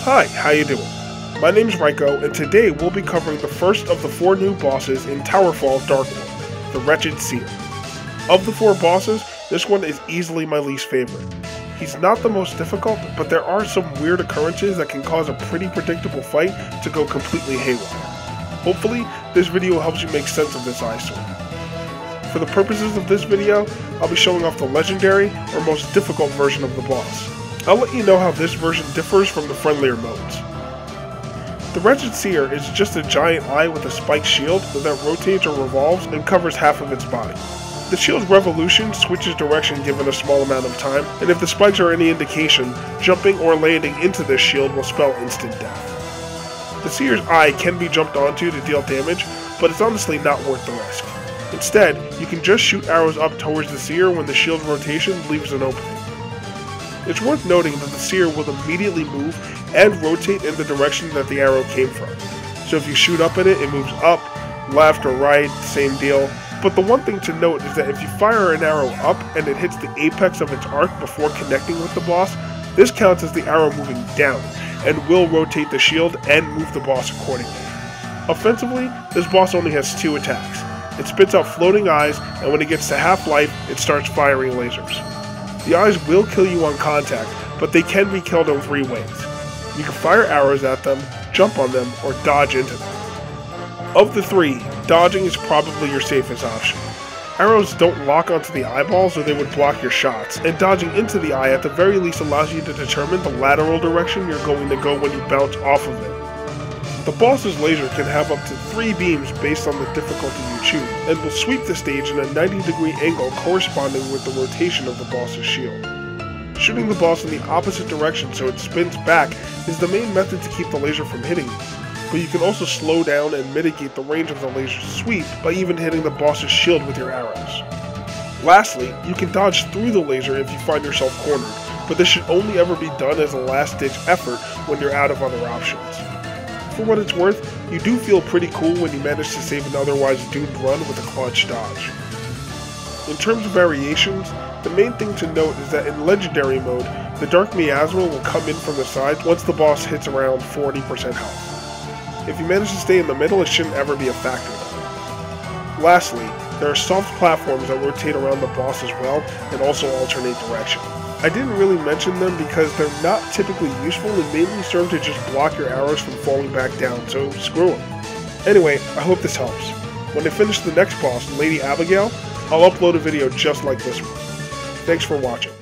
Hi, how you doing? My name's Ryko, and today we'll be covering the first of the 4 new bosses in Towerfall Dark World, the Wretched Seer. Of the 4 bosses, this one is easily my least favorite. He's not the most difficult, but there are some weird occurrences that can cause a pretty predictable fight to go completely haywire. Hopefully, this video helps you make sense of this eyesore. For the purposes of this video, I'll be showing off the legendary or most difficult version of the boss. I'll let you know how this version differs from the friendlier modes. The Wretched Seer is just a giant eye with a spiked shield that rotates or revolves and covers half of its body. The shield's revolution switches direction given a small amount of time, and if the spikes are any indication, jumping or landing into this shield will spell instant death. The Seer's eye can be jumped onto to deal damage, but it's honestly not worth the risk. Instead, you can just shoot arrows up towards the Seer when the shield's rotation leaves an opening. It's worth noting that the Seer will immediately move and rotate in the direction that the arrow came from. So if you shoot up at it, it moves up, left, or right, same deal. But the one thing to note is that if you fire an arrow up and it hits the apex of its arc before connecting with the boss, this counts as the arrow moving down, and will rotate the shield and move the boss accordingly. Offensively, this boss only has 2 attacks. It spits out floating eyes, and when it gets to half life, it starts firing lasers. The eyes will kill you on contact, but they can be killed in 3 ways. You can fire arrows at them, jump on them, or dodge into them. Of the 3, dodging is probably your safest option. Arrows don't lock onto the eyeballs or they would block your shots, and dodging into the eye at the very least allows you to determine the lateral direction you're going to go when you bounce off of it. The boss's laser can have up to 3 beams based on the difficulty you choose, and will sweep the stage in a 90-degree angle corresponding with the rotation of the boss's shield. Shooting the boss in the opposite direction so it spins back is the main method to keep the laser from hitting you, but you can also slow down and mitigate the range of the laser's sweep by even hitting the boss's shield with your arrows. Lastly, you can dodge through the laser if you find yourself cornered, but this should only ever be done as a last-ditch effort when you're out of other options. For what it's worth, you do feel pretty cool when you manage to save an otherwise doomed run with a clutch dodge. In terms of variations, the main thing to note is that in Legendary mode, the Dark Miasma will come in from the sides once the boss hits around 40% health. If you manage to stay in the middle, it shouldn't ever be a factor. Lastly, there are soft platforms that rotate around the boss as well and also alternate direction. I didn't really mention them because they're not typically useful and mainly serve to just block your arrows from falling back down, so screw them. Anyway, I hope this helps. When I finish the next boss, Lady Abigail, I'll upload a video just like this one. Thanks for watching.